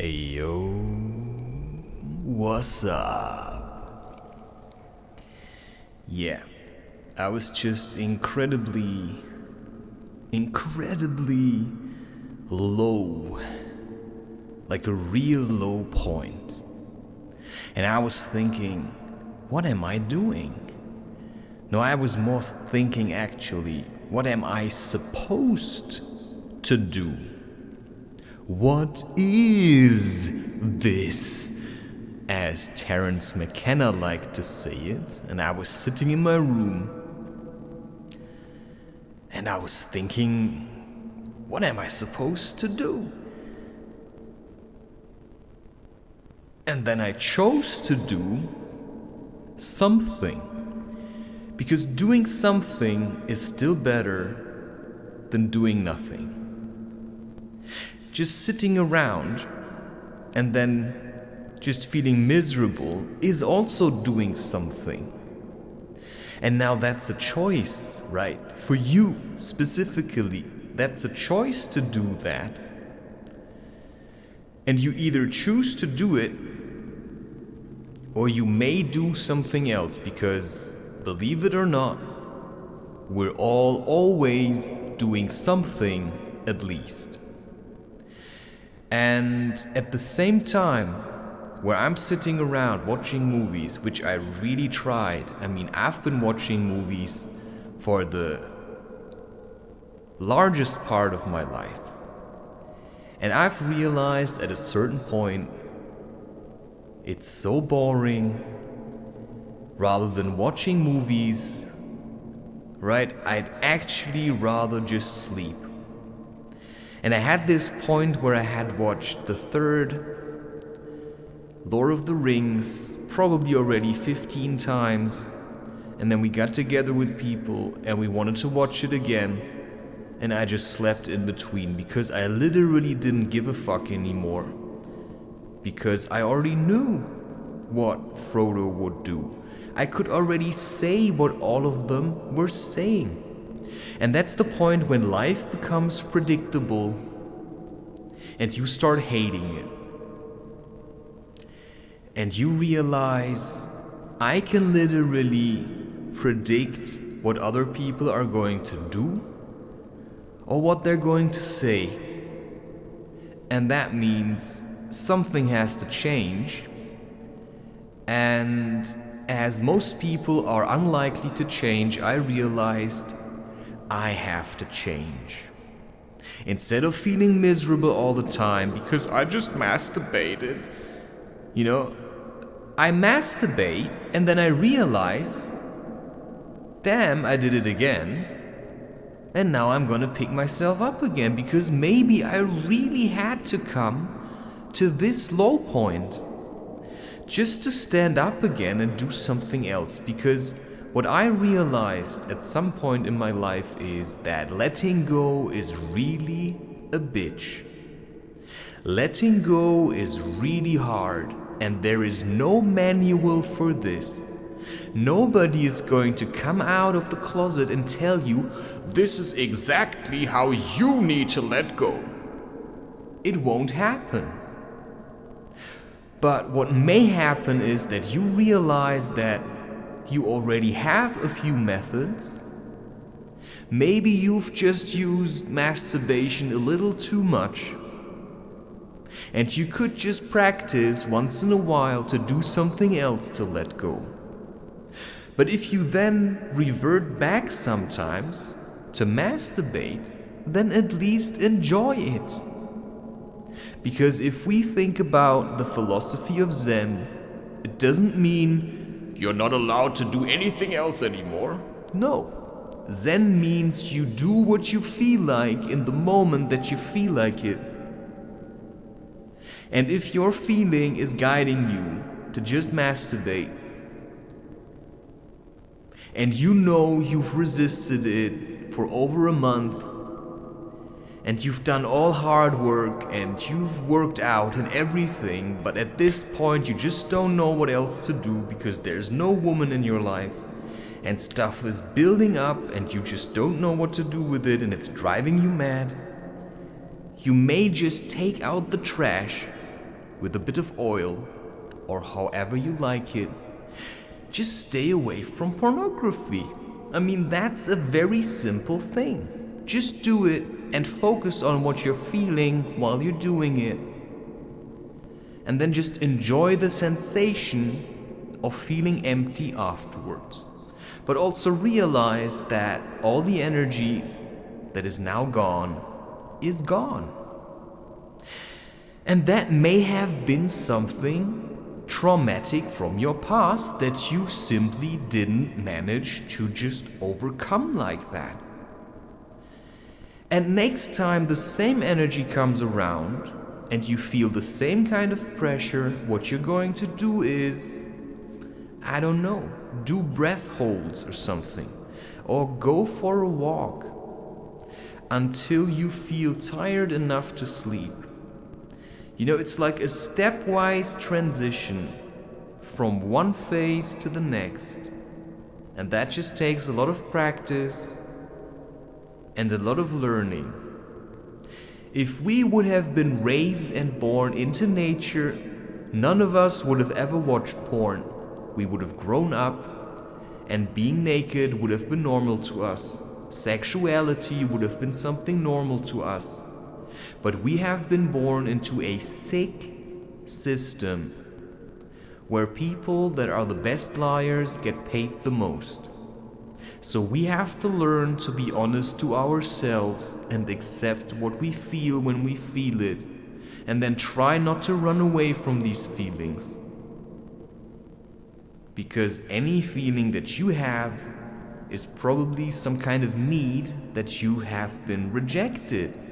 Hey yo, what's up? Yeah, I was just incredibly low, like a real low point. And I was thinking, what am I doing? No, I was more thinking actually, what am I supposed to do? What is this? As Terence McKenna liked to say it, and I was sitting in my room and I was thinking, what am I supposed to do? And then I chose to do something, because doing something is still better than doing nothing. Just sitting around and then just feeling miserable is also doing something. And now that's a choice, right? For you specifically, that's a choice to do that. And you either choose to do it or you may do something else, because believe it or not, we're all always doing something at least. And at the same time, where I'm sitting around watching movies, which I really tried. I mean, I've been watching movies for the largest part of my life. And I've realized at a certain point, it's so boring. Rather than watching movies, right, I'd actually rather just sleep. And I had this point where I had watched the third Lord of the Rings probably already 15 times, and then we got together with people and we wanted to watch it again, and I just slept in between because I literally didn't give a fuck anymore, because I already knew what Frodo would do. I could already say what all of them were saying. And that's the point when life becomes predictable and you start hating it. And you realize, I can literally predict what other people are going to do or what they're going to say. And that means something has to change. And as most people are unlikely to change, I realized I have to change. Instead of feeling miserable all the time because I just masturbated, I masturbate and then I realize, damn, I did it again. And now I'm gonna pick myself up again, because maybe I really had to come to this low point just to stand up again and do something else. Because what I realized at some point in my life is that letting go is really a bitch. Letting go is really hard, and there is no manual for this. Nobody is going to come out of the closet and tell you, this is exactly how you need to let go. It won't happen. But what may happen is that you realize that you already have a few methods. Maybe you've just used masturbation a little too much. And you could just practice once in a while to do something else to let go. But if you then revert back sometimes to masturbate, then at least enjoy it. Because if we think about the philosophy of Zen, it doesn't mean you're not allowed to do anything else anymore. No. Zen means you do what you feel like in the moment that you feel like it. And if your feeling is guiding you to just masturbate, and you know you've resisted it for over a month, and you've done all hard work, and you've worked out and everything, but at this point you just don't know what else to do because there's no woman in your life, and stuff is building up and you just don't know what to do with it, and it's driving you mad, you may just take out the trash with a bit of oil, or however you like it, just stay away from pornography. I mean, that's a very simple thing. Just do it and focus on what you're feeling while you're doing it. And then just enjoy the sensation of feeling empty afterwards. But also realize that all the energy that is now gone is gone. And that may have been something traumatic from your past that you simply didn't manage to just overcome like that. And next time the same energy comes around and you feel the same kind of pressure, what you're going to do is, I don't know, do breath holds or something, or go for a walk until you feel tired enough to sleep. You know, it's like a stepwise transition from one phase to the next. And that just takes a lot of practice and a lot of learning. If we would have been raised and born into nature, none of us would have ever watched porn. We would have grown up, and being naked would have been normal to us. Sexuality would have been something normal to us. But we have been born into a sick system where people that are the best liars get paid the most. So we have to learn to be honest to ourselves and accept what we feel when we feel it, and then try not to run away from these feelings. Because any feeling that you have is probably some kind of need that you have been rejected,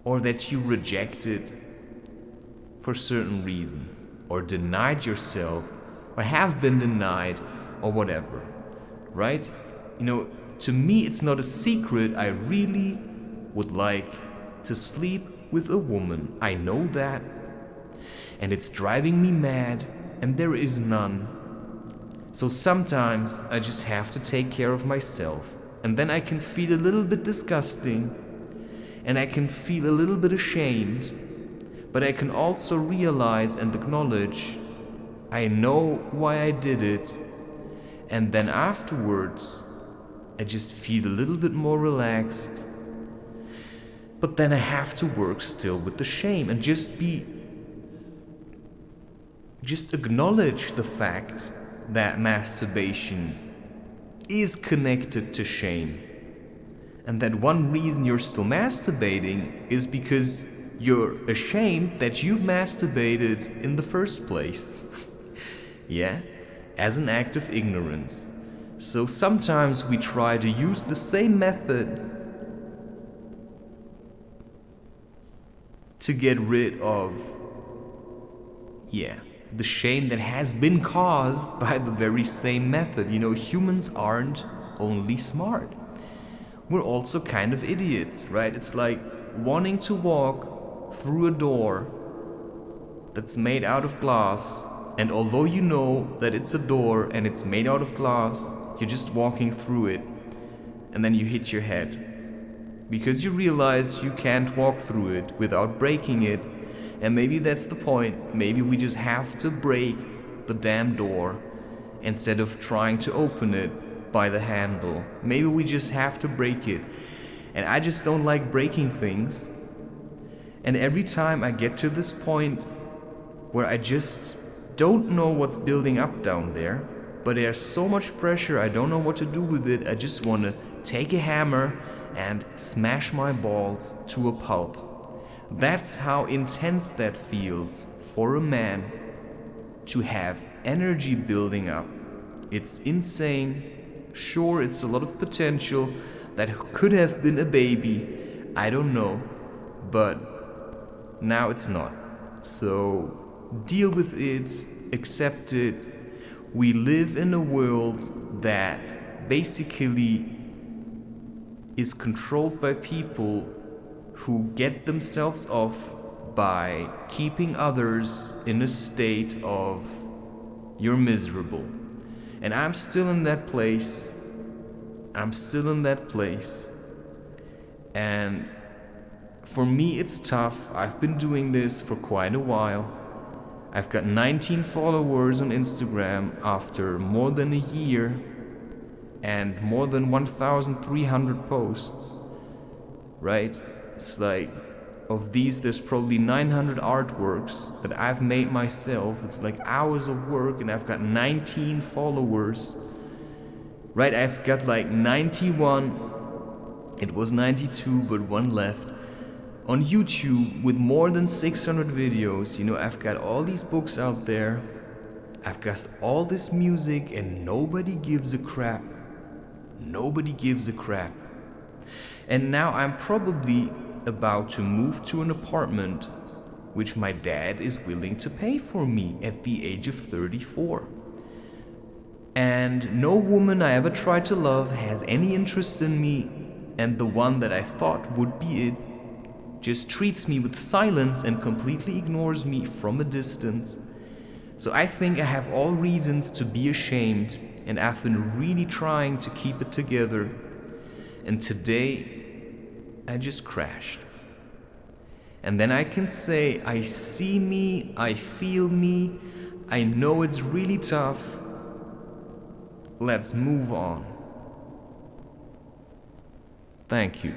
or that you rejected for certain reasons, or denied yourself, or have been denied, or whatever. Right? You know, to me it's not a secret, I really would like to sleep with a woman. I know that. And it's driving me mad, and there is none. So sometimes I just have to take care of myself, and then I can feel a little bit disgusting, and I can feel a little bit ashamed, but I can also realize and acknowledge I know why I did it. And then afterwards, I just feel a little bit more relaxed. But then I have to work still with the shame and just acknowledge the fact that masturbation is connected to shame. And that one reason you're still masturbating is because you're ashamed that you've masturbated in the first place. Yeah? As an act of ignorance. So sometimes we try to use the same method to get rid of, the shame that has been caused by the very same method. You know, humans aren't only smart. We're also kind of idiots, right? It's like wanting to walk through a door that's made out of glass, and although you know that it's a door and it's made out of glass, you're just walking through it, and then you hit your head. Because you realize you can't walk through it without breaking it, and maybe that's the point. Maybe we just have to break the damn door instead of trying to open it by the handle. Maybe we just have to break it. And I just don't like breaking things. And every time I get to this point where I just don't know what's building up down there, but there's so much pressure, I don't know what to do with it. I just want to take a hammer and smash my balls to a pulp. That's how intense that feels for a man to have energy building up. It's insane. Sure, it's a lot of potential. That could have been a baby. I don't know. But now it's not. So deal with it, accept it. We live in a world that basically is controlled by people who get themselves off by keeping others in a state of you're miserable. And I'm still in that place. And For me, it's tough. I've been doing this for quite a while. I've got 19 followers on Instagram after more than a year and more than 1,300 posts, right? It's like, of these, there's probably 900 artworks that I've made myself. It's like hours of work, and I've got 19 followers, right? I've got like 91, it was 92, but one left. On YouTube, with more than 600 videos, I've got all these books out there. I've got all this music, and nobody gives a crap. Nobody gives a crap. And now I'm probably about to move to an apartment which my dad is willing to pay for me at the age of 34. And no woman I ever tried to love has any interest in me, and the one that I thought would be it just treats me with silence and completely ignores me from a distance. So I think I have all reasons to be ashamed, and I've been really trying to keep it together. And today, I just crashed. And then I can say, I see me, I feel me, I know it's really tough. Let's move on. Thank you.